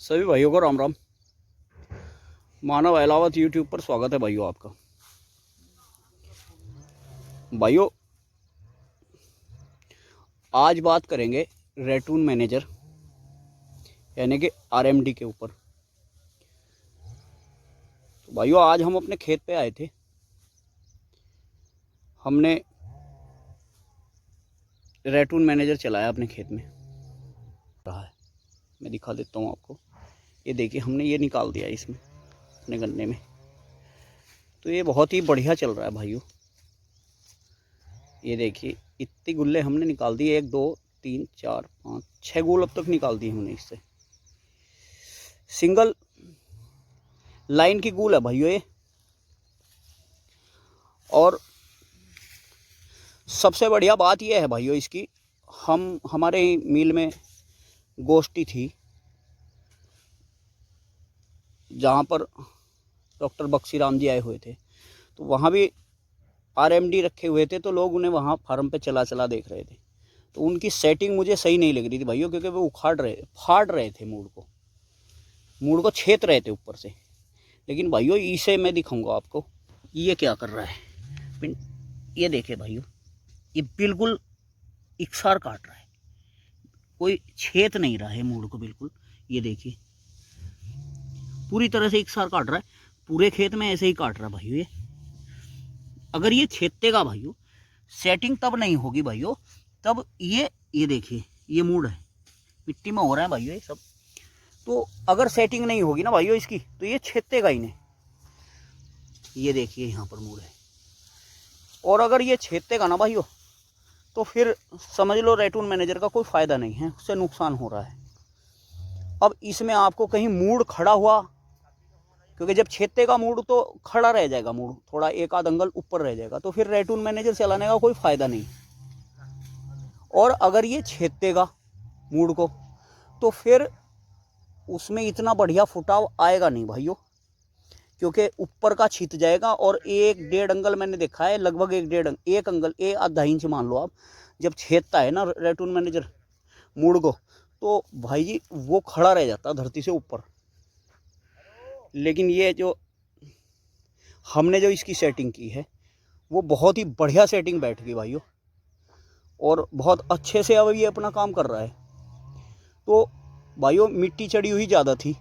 सभी भाइयों को राम राम। मानव अहलावत यूट्यूब पर स्वागत है भाइयों आपका। भाइयों आज बात करेंगे रेटून मैनेजर यानी कि आरएमडी के ऊपर। तो भाइयों आज हम अपने खेत पे आए थे। हमने रेटून मैनेजर चलाया अपने खेत में। रहा है, मैं दिखा देता हूँ आपको। ये देखिए हमने ये निकाल दिया इसमें अपने गन्ने में। तो ये बहुत ही बढ़िया चल रहा है भाइयों। ये देखिए इतनी गुल्ले हमने निकाल दिए, 1 2 3 4 5 6 गुल अब तक निकाल दिए हमने इससे। सिंगल लाइन की गुल है भाइयों ये। और सबसे बढ़िया बात यह है भाइयों इसकी, हमारे मिल में गोष्ठी थी जहाँ पर डॉक्टर बक्सी राम जी आए हुए थे। तो वहाँ भी आरएमडी रखे हुए थे, तो लोग उन्हें वहाँ फार्म पे चला चला देख रहे थे। तो उनकी सेटिंग मुझे सही नहीं लग रही थी भाइयों, क्योंकि वो फाड़ रहे थे मूड को छेद रहे थे ऊपर से। लेकिन भाइयों इसे मैं दिखाऊंगा आपको ये क्या कर रहा है। ये देखिए भाइयों, ये बिल्कुल इकसार काट रहा है, कोई छेद नहीं रहा है मूड को बिल्कुल। ये देखिए पूरी तरह से इकसार काट रहा है, पूरे खेत में ऐसे ही काट रहा है भाइयों ये। अगर ये छेदेगा भाइयों, सेटिंग तब नहीं होगी भाइयों, तब ये देखिए ये मूड है, मिट्टी में हो रहा है भाइयों ये सब। तो अगर सेटिंग नहीं होगी ना भाइयों इसकी, तो ये छेदेगा ही नहीं। ये देखिए यहाँ पर मूड है, और अगर ये छेदेगा ना भाइयों, तो फिर समझ लो रेटून मैनेजर का कोई फ़ायदा नहीं है, उससे नुकसान हो रहा है। अब इसमें आपको कहीं मूड खड़ा हुआ, क्योंकि जब छेदेगा मूड तो खड़ा रह जाएगा मूड, थोड़ा एक आध अंगल ऊपर रह जाएगा, तो फिर रेटून मैनेजर चलाने का कोई फ़ायदा नहीं। और अगर ये छेदेगा मूड को, तो फिर उसमें इतना बढ़िया फुटाव आएगा नहीं भाइयों, क्योंकि ऊपर का छित जाएगा। और 1-1.5 अंगल मैंने देखा है, लगभग 1 अंगल 1 इंच मान लो आप, जब छेदता है ना रेटून मैनेजर मूड को, तो भाई जी वो खड़ा रह जाता है धरती से ऊपर। लेकिन ये जो हमने जो इसकी सेटिंग की है, वो बहुत ही बढ़िया सेटिंग बैठ गई भाइयों, और बहुत अच्छे से अब ये अपना काम कर रहा है। तो भाइयों मिट्टी चढ़ी हुई ज़्यादा थी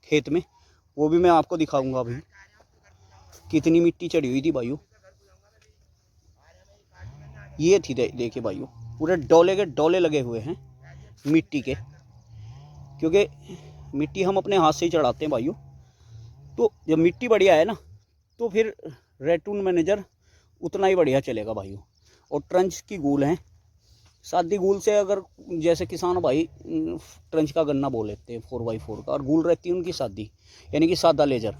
खेत में, वो भी मैं आपको दिखाऊंगा अभी कितनी मिट्टी चढ़ी हुई थी भाइयों। ये थी देखिए भाइयों, पूरे डोले के डोले लगे हुए हैं मिट्टी के, क्योंकि मिट्टी हम अपने हाथ से ही चढ़ाते हैं भाइयों। तो जब मिट्टी बढ़िया है ना, तो फिर रेटून मैनेजर उतना ही बढ़िया चलेगा भाइयों। और ट्रंच की गूल हैं, सादी गूल से, अगर जैसे किसान भाई ट्रंच का गन्ना बो लेते हैं 4x4 का, और गूल रहती है उनकी सादी यानी कि सादा लेजर,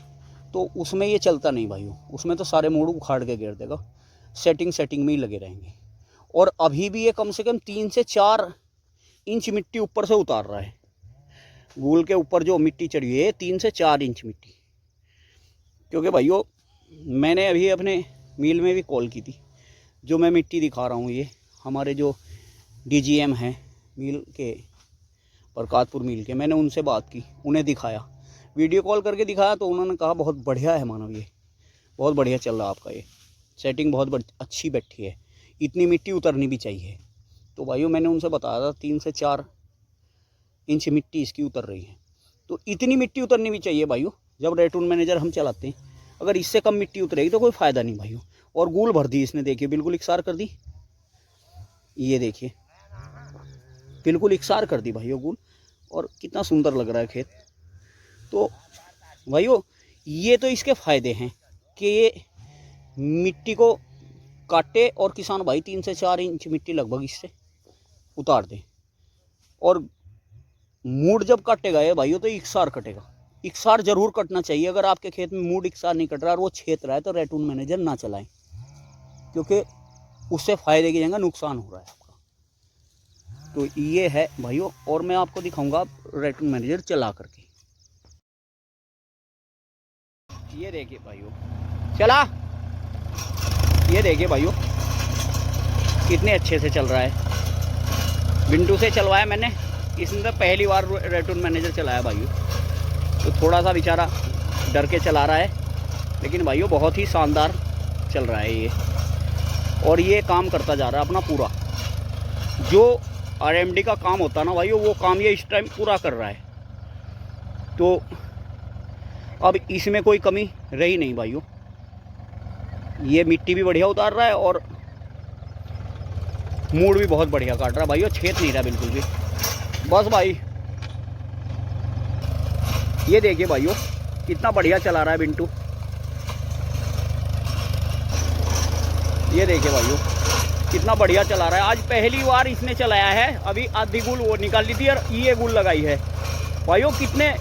तो उसमें ये चलता नहीं भाइयों। उसमें तो सारे मूड उखाड़ के गिर देगा, सेटिंग में ही लगे रहेंगे। और अभी भी ये कम से कम 3 से 4 इंच मिट्टी ऊपर से उतार रहा है। गूल के ऊपर जो मिट्टी चढ़ी हुई है 3 से 4 इंच मिट्टी। क्योंकि भाइयों मैंने अभी अपने मिल में भी कॉल की थी, जो मैं मिट्टी दिखा रहा हूँ ये हमारे जो डीजीएम हैं मिल के, बरकातपुर मिल के, मैंने उनसे बात की, उन्हें दिखाया, वीडियो कॉल करके दिखाया। तो उन्होंने कहा बहुत बढ़िया है मानव, ये बहुत बढ़िया चल रहा आपका, ये सेटिंग बहुत अच्छी बैठी है, इतनी मिट्टी उतरनी भी चाहिए। तो भाइयों मैंने उनसे बताया था 3 से 4 इंच मिट्टी इसकी उतर रही है, तो इतनी मिट्टी उतरनी भी चाहिए भाइयों जब रेटून मैनेजर हम चलाते हैं। अगर इससे कम मिट्टी उतरेगी तो कोई फ़ायदा नहीं भाइयों। और गूल भर दी इसने, देखिए बिल्कुल इकसार कर दी। ये देखिए बिल्कुल इकसार कर दी भाइयों गूल, और कितना सुंदर लग रहा है खेत। तो भाइयों ये तो इसके फ़ायदे हैं कि ये मिट्टी को काटे, और किसान भाई 3 से 4 इंच मिट्टी लगभग इससे उतार दे। और मूड जब काटेगा ये भाइयों, तो इकसार कटेगा, इकसार जरूर कटना चाहिए। अगर आपके खेत में मूड इकसार नहीं कट रहा और वो छेद रहा है, तो रेटून मैनेजर ना चलाएं, क्योंकि उससे फ़ायदे की जगह नुकसान हो रहा है आपका। तो ये है भाइयों, और मैं आपको दिखाऊंगा रेटून मैनेजर चला करके। ये देखिए भाइयों चला, ये देखिए भाइयों कितने अच्छे से चल रहा है। बिंडू से चलवाया मैंने, इसने तो पहली बार रेटून मैनेजर चलाया भाइयों, तो थोड़ा सा बेचारा डर के चला रहा है, लेकिन भाइयों बहुत ही शानदार चल रहा है ये। और ये काम करता जा रहा है अपना पूरा, जो RMD का काम होता है ना भाइयों, वो काम ये इस टाइम पूरा कर रहा है। तो अब इसमें कोई कमी रही नहीं भाइयों। ये मिट्टी भी बढ़िया उतार रहा है और मूड भी बहुत बढ़िया काट रहा है भाइयों, छेद नहीं रहा बिल्कुल भी। बस भाई ये देखिए भाइयों कितना बढ़िया चला रहा है बिंटू। ये देखिए भाइयों कितना बढ़िया चला रहा है। आज पहली बार इसने चलाया है, अभी आधी गुल वो निकाल ली थी और ये गुल लगाई है भाइयों। कितने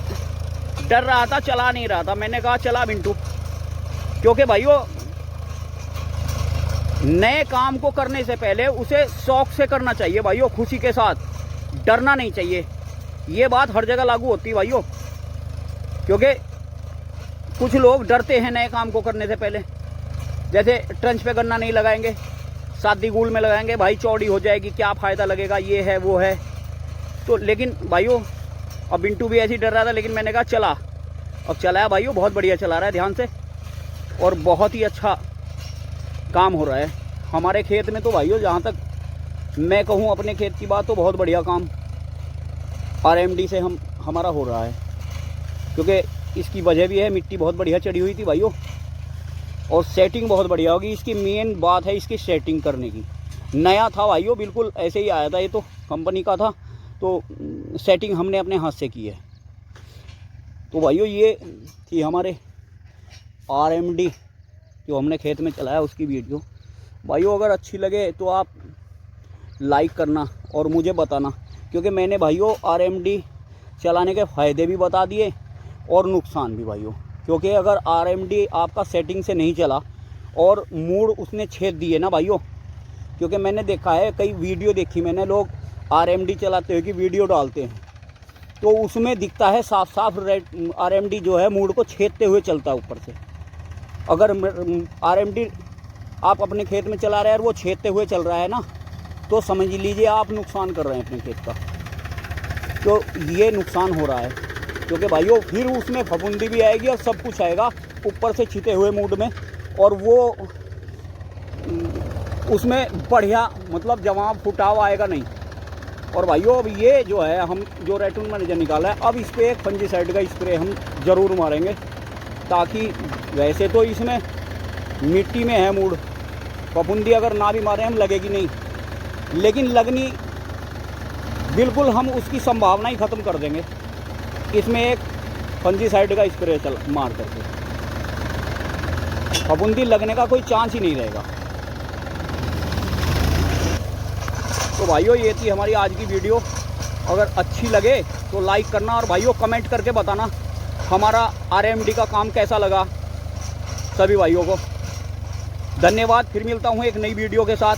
डर रहा था, चला नहीं रहा था। मैंने कहा चला बिंटू, क्योंकि भाइयों नए काम को करने से पहले उसे शौक से करना चाहिए भाइयों, खुशी के साथ, डरना नहीं चाहिए। ये बात हर जगह लागू होती है भाइयों, क्योंकि कुछ लोग डरते हैं नए काम को करने से पहले। जैसे ट्रंच पे गन्ना नहीं लगाएंगे, शादी गुल में लगाएंगे, भाई चौड़ी हो जाएगी, क्या फ़ायदा लगेगा, ये है वो है। तो लेकिन भाइयों अब बिंटू भी ऐसे ही डर रहा था, लेकिन मैंने कहा चला। अब चलाया भाइयों, बहुत बढ़िया चला रहा है ध्यान से, और बहुत ही अच्छा काम हो रहा है हमारे खेत में। तो भाइयों जहाँ तक मैं कहूँ अपने खेत की बात, तो बहुत बढ़िया काम RMD से हमारा हो रहा है, क्योंकि इसकी वजह भी है, मिट्टी बहुत बढ़िया चढ़ी हुई थी भाइयों, और सेटिंग बहुत बढ़िया होगी। इसकी मेन बात है इसकी सेटिंग करने की। नया था भाइयों, बिल्कुल ऐसे ही आया था, ये तो कंपनी का था, तो सेटिंग हमने अपने हाथ से की है। तो भाइयों ये थी हमारे RMD जो हमने खेत में चलाया उसकी वीडियो। भाइयों अगर अच्छी लगे तो आप लाइक करना और मुझे बताना, क्योंकि मैंने भाइयों RMD चलाने के फ़ायदे भी बता दिए और नुकसान भी भाइयों। क्योंकि अगर RMD आपका सेटिंग से नहीं चला और मूड उसने छेद दिए ना भाइयों, क्योंकि मैंने देखा है, कई वीडियो देखी मैंने, लोग RMD चलाते हुए की वीडियो डालते हैं, तो उसमें दिखता है साफ साफ RMD जो है मूड को छेदते हुए चलता है ऊपर से। अगर RMD आप अपने खेत में चला रहे हैं और वो छेदते हुए चल रहा है ना, तो समझ लीजिए आप नुकसान कर रहे हैं अपने खेत का। तो ये नुकसान हो रहा है, क्योंकि भाइयों फिर उसमें फफूंदी भी आएगी और सब कुछ आएगा ऊपर से छिटे हुए मूड में, और वो उसमें बढ़िया मतलब जवाब फुटाव आएगा नहीं। और भाइयों अब ये जो है हम जो रेटून मैनेजर निकाला है, अब इस पर एक फंजीसाइड का स्प्रे हम ज़रूर मारेंगे, ताकि वैसे तो इसमें मिट्टी में है मूड, फफूंदी अगर ना भी मारें हम लगेगी नहीं, लेकिन लगनी बिल्कुल हम उसकी संभावना ही ख़त्म कर देंगे इसमें एक फंजीसाइड का स्प्रे मार करके। फफूंदी लगने का कोई चांस ही नहीं रहेगा। तो भाइयों ये थी हमारी आज की वीडियो। अगर अच्छी लगे तो लाइक करना, और भाइयों कमेंट करके बताना हमारा RMD का काम कैसा लगा सभी भाइयों को। धन्यवाद। फिर मिलता हूँ एक नई वीडियो के साथ।